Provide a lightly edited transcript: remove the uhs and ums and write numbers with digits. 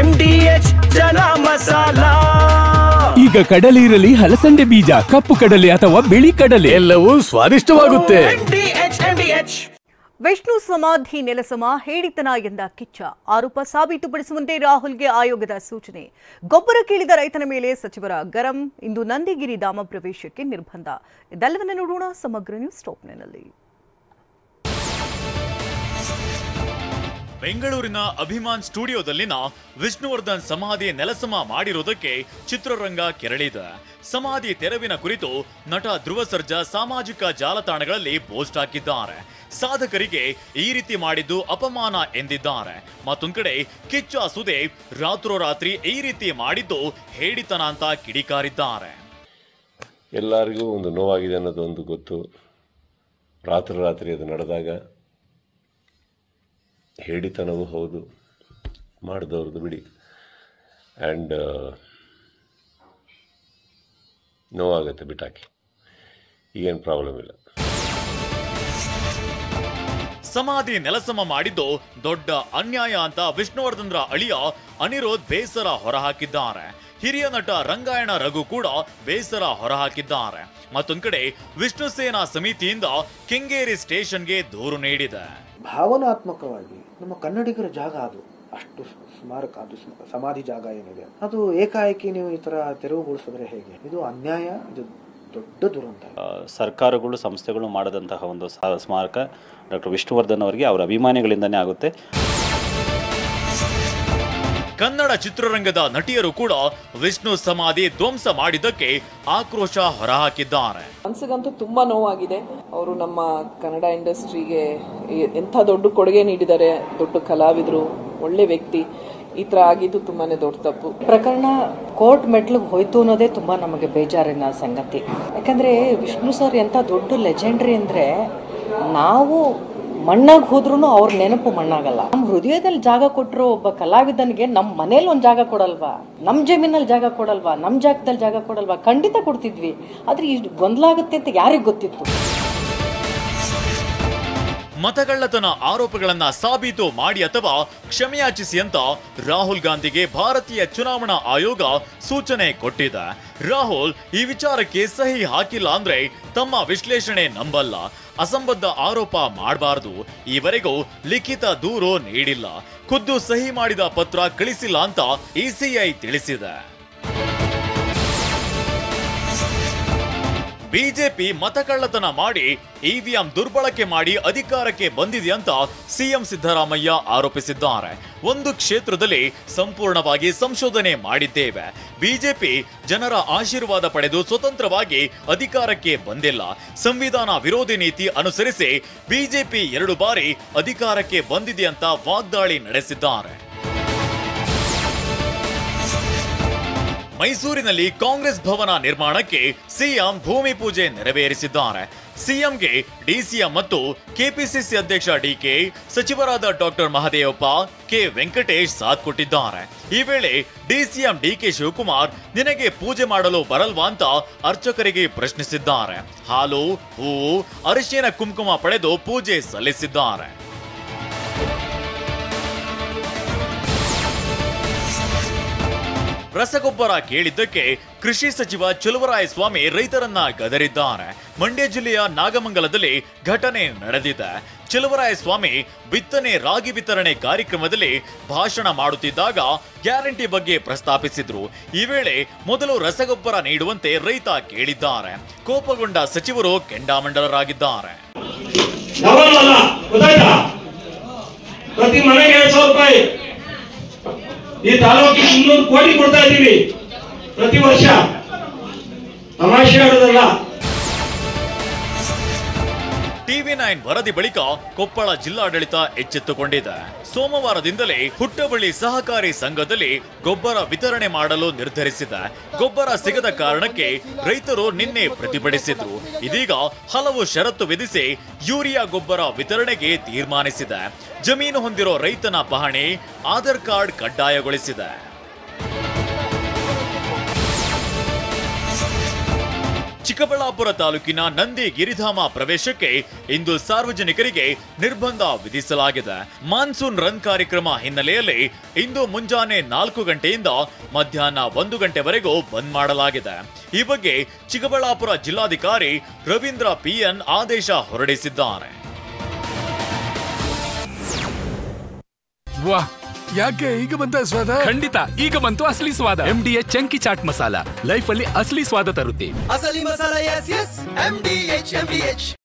MDH ಜನ ಮಸಾಲಾ. ಈಗ ಕಡಲೆ ಇರಲಿ, ಹಲಸಂದೆ ಬೀಜ, ಕಪ್ಪು ಕಡಲೆ ಅಥವಾ ಬಿಳಿ ಕಡಲೆ, ಎಲ್ಲವೂ ಸ್ವಾದಿಷ್ಟವಾಗುತ್ತೆ. ವಿಷ್ಣು ಸಮಾಧಿ ನೆಲಸಮ ಹೇಳಿತನ ಎಂದ ಕಿಚ್ಚ ಆರೋಪ ಸಾಬೀತುಪಡಿಸುವಂತೆ ರಾಹುಲ್ಗೆ ಆಯೋಗದ ಸೂಚನೆ. ಗೊಬ್ಬರ ಕೇಳಿದ ರೈತನ ಮೇಲೆ ಸಚಿವರ ಗರಂ. ಇಂದು ನಂದಿಗಿರಿ ಧಾಮ ಪ್ರವೇಶಕ್ಕೆ ನಿರ್ಬಂಧ. ಇದೆಲ್ಲವನ್ನ ನೋಡೋಣ ಸಮಗ್ರ ನ್ಯೂಸ್ ಟಾಪ್ನಲ್ಲಿ. ಬೆಂಗಳೂರಿನ ಅಭಿಮಾನ್ ಸ್ಟುಡಿಯೋದಲ್ಲಿನ ವಿಷ್ಣುವರ್ಧನ್ ಸಮಾಧಿ ನೆಲಸಮ ಮಾಡಿರುವುದಕ್ಕೆ ಚಿತ್ರರಂಗ ಕೆರಳಿದೆ. ಸಮಾಧಿ ತೆರವಿನ ಕುರಿತು ನಟ ಧ್ರುವ ಸರ್ಜಾ ಸಾಮಾಜಿಕ ಜಾಲತಾಣಗಳಲ್ಲಿ ಪೋಸ್ಟ್ ಹಾಕಿದ್ದಾರೆ. ಸಾಧಕರಿಗೆ ಈ ರೀತಿ ಮಾಡಿದ್ದು ಅಪಮಾನ ಎಂದಿದ್ದಾರೆ. ಮತ್ತೊಂದು ಕಡೆ ಕಿಚ್ಚ ಸುದೇವ್ ರಾತ್ರೋರಾತ್ರಿ ಈ ರೀತಿ ಮಾಡಿದ್ದು ಹೇಳಿತನ ಅಂತ ಕಿಡಿಕಾರಿದ್ದಾರೆ. ಎಲ್ಲರಿಗೂ ಒಂದು ನೋವಾಗಿದೆ ಅನ್ನೋದು ಒಂದು ಗೊತ್ತು. ರಾತ್ರಿ ಅದು ನಡೆದಾಗ ಹೇಳಿತನವೂ ಹೌದು, ಮಾಡಿದವ್ರದ್ದು ಬಿಡಿ. ಆ್ಯಂಡ್ ನೋವಾಗುತ್ತೆ, ಬಿಟ್ಟಾಕಿ, ಈಗೇನು ಪ್ರಾಬ್ಲಮ್ ಇಲ್ಲ. ಸಮಾಧಿ ನೆಲಸಮ ಮಾಡಿದ್ದು ದೊಡ್ಡ ಅನ್ಯಾಯ ಅಂತ ವಿಷ್ಣುವರ್ಧನ್ರ ಅಳಿಯ ಅನಿರೋಧ್ ಬೇಸರ ಹೊರಹಾಕಿದ್ದಾರೆ. ಹಿರಿಯ ನಟ ರಂಗಾಯಣ ರಘು ಕೂಡ ಬೇಸರ ಹೊರಹಾಕಿದ್ದಾರೆ. ಮತ್ತೊಂದು ಕಡೆ ವಿಷ್ಣು ಸೇನಾ ಸಮಿತಿಯಿಂದ ಕೆಂಗೇರಿ ಸ್ಟೇಷನ್ಗೆ ದೂರು ನೀಡಿದೆ. ಭಾವನಾತ್ಮಕವಾಗಿ ನಮ್ಮ ಕನ್ನಡಿಗರ ಜಾಗ ಅದು, ಅಷ್ಟು ಸ್ಮಾರಕ, ಅದು ಸಮಾಧಿ ಜಾಗ ಏನಿದೆ ಅದು ಏಕಾಏಕಿ ನೀವು ಈ ತರ ತೆರವುಗೊಳಿಸಿದ್ರೆ ಹೇಗೆ? ಇದು ಅನ್ಯಾಯ, ಇದು ದೊಡ್ಡ ದುರಂತ. ಸರ್ಕಾರಗಳು ಸಂಸ್ಥೆಗಳು ಮಾಡದಂತಹ ಒಂದು ಸ್ಮಾರಕ ಡಾಕ್ಟರ್ ವಿಷ್ಣುವರ್ಧನ್ ಅವರಿಗೆ ಅವರ ಅಭಿಮಾನಿಗಳಿಂದನೇ ಆಗುತ್ತೆ. ಕನ್ನಡ ಚಿತ್ರರಂಗದ ನಟಿಯರು ಕೂಡ ವಿಷ್ಣು ಸಮಾಧಿ ಧ್ವಂಸ ಮಾಡಿದ್ದಕ್ಕೆ ಆಕ್ರೋಶ ಹೊರಹಾಕಿದ್ದಾರೆ. ಮನಸ್ಸಿಗಂತೂ ತುಂಬಾ ನೋವಾಗಿದೆ. ಅವರು ನಮ್ಮ ಕನ್ನಡ ಇಂಡಸ್ಟ್ರಿಗೆ ಎಂಥ ದೊಡ್ಡ ಕೊಡುಗೆ ನೀಡಿದ್ದಾರೆ. ದೊಡ್ಡ ಕಲಾವಿದರು, ಒಳ್ಳೆ ವ್ಯಕ್ತಿ. ಈ ತರ ಆಗಿದ್ದು ತುಂಬಾನೇ ದೊಡ್ಡ ತಪ್ಪು. ಪ್ರಕರಣ ಕೋರ್ಟ್ ಮೆಟ್ಲಿಗೆ ಹೋಯ್ತು ಅನ್ನೋದೇ ತುಂಬಾ ನಮಗೆ ಬೇಜಾರಿನ ಸಂಗತಿ. ಯಾಕಂದ್ರೆ ವಿಷ್ಣು ಸರ್ ಎಂತ ದೊಡ್ಡ ಲೆಜೆಂಡ್ರಿ ಅಂದ್ರೆ ನಾವು ಮಣ್ಣಾಗ ಹೋದ್ರೂ ಅವ್ರ ನೆನಪು ಮಣ್ಣಾಗಲ್ಲ. ನಮ್ಮ ಹೃದಯದಲ್ಲಿ ಜಾಗ ಕೊಟ್ಟರು ಒಬ್ಬ ಕಲಾವಿದನಿಗೆ ನಮ್ಮ ಮನೇಲಿ ಒಂದು ಜಾಗ ಕೊಡಲ್ವಾ? ನಮ್ಮ ಜಮೀನಲ್ಲಿ ಜಾಗ ಕೊಡಲ್ವಾ? ನಮ್ಮ ಜಾಗದಲ್ಲಿ ಜಾಗ ಕೊಡಲ್ವಾ? ಖಂಡಿತ ಕೊಡ್ತಿದ್ವಿ. ಆದ್ರೆ ಇಷ್ಟು ಗೊಂದಲ ಆಗುತ್ತೆ ಅಂತ ಯಾರಿಗೆ ಗೊತ್ತಿತ್ತು? ಮತಗಳ್ಳತನ ಆರೋಪಗಳನ್ನ ಸಾಬೀತು ಮಾಡಿ ಅಥವಾ ಕ್ಷಮೆಯಾಚಿಸಿ ಅಂತ ರಾಹುಲ್ ಗಾಂಧಿಗೆ ಭಾರತೀಯ ಚುನಾವಣಾ ಆಯೋಗ ಸೂಚನೆ ಕೊಟ್ಟಿದೆ. ರಾಹುಲ್ ಈ ವಿಚಾರಕ್ಕೆ ಸಹಿ ಹಾಕಿಲ್ಲ ಅಂದ್ರೆ ತಮ್ಮ ವಿಶ್ಲೇಷಣೆ ನಂಬಲ್ಲ, ಅಸಂಬದ್ಧ ಆರೋಪ ಮಾಡಬಾರದು. ಈವರೆಗೂ ಲಿಖಿತ ದೂರು ನೀಡಿಲ್ಲ, ಖುದ್ದು ಸಹಿ ಮಾಡಿದ ಪತ್ರ ಕಳಿಸಿಲ್ಲ ಅಂತ ಇಸಿಐ ತಿಳಿಸಿದೆ. ಬಿಜೆಪಿ ಮತಕಳ್ಳತನ ಮಾಡಿ ಇವಿಎಂ ದುರ್ಬಳಕೆ ಮಾಡಿ ಅಧಿಕಾರಕ್ಕೆ ಬಂದಿದೆ ಅಂತ ಸಿಎಂ ಸಿದ್ದರಾಮಯ್ಯ ಆರೋಪಿಸಿದ್ದಾರೆ. ಒಂದು ಕ್ಷೇತ್ರದಲ್ಲಿ ಸಂಪೂರ್ಣವಾಗಿ ಸಂಶೋಧನೆ ಮಾಡಿದ್ದೇವೆ. ಬಿಜೆಪಿ ಜನರ ಆಶೀರ್ವಾದ ಪಡೆದು ಸ್ವತಂತ್ರವಾಗಿ ಅಧಿಕಾರಕ್ಕೆ ಬಂದಿಲ್ಲ. ಸಂವಿಧಾನ ವಿರೋಧಿ ನೀತಿ ಅನುಸರಿಸಿ ಬಿಜೆಪಿ 2 ಬಾರಿ ಅಧಿಕಾರಕ್ಕೆ ಬಂದಿದೆ ಅಂತ ವಾಗ್ದಾಳಿ ನಡೆಸಿದ್ದಾರೆ. ಮೈಸೂರಿನಲ್ಲಿ ಕಾಂಗ್ರೆಸ್ ಭವನ ನಿರ್ಮಾಣಕ್ಕೆ ಸಿಎಂ ಭೂಮಿ ಪೂಜೆ ನೆರವೇರಿಸಿದ್ದಾರೆ. ಸಿಎಂಗೆ ಡಿಸಿಎಂ ಮತ್ತು ಕೆಪಿಸಿಸಿ ಅಧ್ಯಕ್ಷ ಡಿಕೆ, ಸಚಿವರಾದ ಡಾಕ್ಟರ್ ಮಹದೇವಪ್ಪ, ಕೆ ವೆಂಕಟೇಶ್ ಸಾಥ್ ಕೊಟ್ಟಿದ್ದಾರೆ. ಈ ವೇಳೆ ಡಿಸಿಎಂ ಡಿಕೆ ಶಿವಕುಮಾರ್ ನಿನಗೆ ಪೂಜೆ ಮಾಡಲು ಬರಲ್ವಾ ಅಂತ ಅರ್ಚಕರಿಗೆ ಪ್ರಶ್ನಿಸಿದ್ದಾರೆ. ಹಾಲು, ಹೂವು, ಅರಿಶಿನ ಕುಂಕುಮ ಪಡೆದು ಪೂಜೆ ಸಲ್ಲಿಸಿದ್ದಾರೆ. ರಸಗೊಬ್ಬರ ಕೇಳಿದ್ದಕ್ಕೆ ಕೃಷಿ ಸಚಿವ ಚಲುವರಾಯಸ್ವಾಮಿ ರೈತರನ್ನ ಗದರಿದ್ದಾರೆ. ಮಂಡ್ಯ ಜಿಲ್ಲೆಯ ನಾಗಮಂಗಲದಲ್ಲಿ ಘಟನೆ ನಡೆದಿದೆ. ಚಲುವರಾಯಸ್ವಾಮಿ ಬಿತ್ತನೆ ರಾಗಿ ವಿತರಣೆ ಕಾರ್ಯಕ್ರಮದಲ್ಲಿ ಭಾಷಣ ಮಾಡುತ್ತಿದ್ದಾಗ ಗ್ಯಾರಂಟಿ ಬಗ್ಗೆ ಪ್ರಸ್ತಾಪಿಸಿದ್ರು. ಈ ವೇಳೆ ಮೊದಲು ರಸಗೊಬ್ಬರ ನೀಡುವಂತೆ ರೈತ ಕೇಳಿದ್ದಾರೆ. ಕೋಪಗೊಂಡ ಸಚಿವರು ಕೆಂಡಾಮಂಡಲರಾಗಿದ್ದಾರೆ. ಪ್ರತಿ ಮನೆಗೆ 2,000 ರೂಪಾಯಿ ಈ ತಾಲೂಕಿಗೆ 300 ಕೋಟಿ ಕೊಡ್ತಾ ಇದ್ದೀವಿ ಪ್ರತಿ ವರ್ಷ. ತಮಾಷೆ ಆಡೋದಲ್ಲ. ಟಿವಿ9 ವರದಿ ಬಳಿಕ ಕೊಪ್ಪಳ ಜಿಲ್ಲಾಡಳಿತ ಎಚ್ಚೆತ್ತುಕೊಂಡಿದೆ. ಸೋಮವಾರದಿಂದಲೇ ಹುಟ್ಟಬಳ್ಳಿ ಸಹಕಾರಿ ಸಂಘದಲ್ಲಿ ಗೊಬ್ಬರ ವಿತರಣೆ ಮಾಡಲು ನಿರ್ಧರಿಸಿದೆ. ಗೊಬ್ಬರ ಸಿಗದ ಕಾರಣಕ್ಕೆ ರೈತರು ನಿನ್ನೆ ಪ್ರತಿಭಟಿಸಿದ್ರು. ಇದೀಗ ಹಲವು ಷರತ್ತು ವಿಧಿಸಿ ಯೂರಿಯಾ ಗೊಬ್ಬರ ವಿತರಣೆಗೆ ತೀರ್ಮಾನಿಸಿದೆ. ಜಮೀನು ಹೊಂದಿರೋ ರೈತನ ಪಹಣಿ, ಆಧಾರ್ ಕಾರ್ಡ್ ಕಡ್ಡಾಯಗೊಳಿಸಿದೆ. ಚಿಕ್ಕಬಳ್ಳಾಪುರ ತಾಲೂಕಿನ ನಂದಿ ಗಿರಿಧಾಮ ಪ್ರವೇಶಕ್ಕೆ ಇಂದು ಸಾರ್ವಜನಿಕರಿಗೆ ನಿರ್ಬಂಧ ವಿಧಿಸಲಾಗಿದೆ. ಮಾನ್ಸೂನ್ ರನ್ ಕಾರ್ಯಕ್ರಮ ಹಿನ್ನೆಲೆಯಲ್ಲಿ ಇಂದು ಮುಂಜಾನೆ 4 ಗಂಟೆಯಿಂದ ಮಧ್ಯಾಹ್ನ 1 ಗಂಟೆವರೆಗೂ ಬಂದ್ ಮಾಡಲಾಗಿದೆ. ಈ ಬಗ್ಗೆ ಚಿಕ್ಕಬಳ್ಳಾಪುರ ಜಿಲ್ಲಾಧಿಕಾರಿ ರವೀಂದ್ರ PN ಆದೇಶ ಹೊರಡಿಸಿದ್ದಾರೆ. ವಾಹ್, ಯಾಕೆ ಈಗ ಬಂತ ಸ್ವಾದ? ಖಂಡಿತ ಈಗ ಬಂತು ಅಸಲಿ ಸ್ವಾದ. MDH chunky chaat masala life ಅಲ್ಲಿ ಅಸಲಿ ಸ್ವಾದ ತರುತ್ತೆ. ಅಸಲಿ ಮಸಾಲ, ಎಸ್ ಎಸ್ MDH.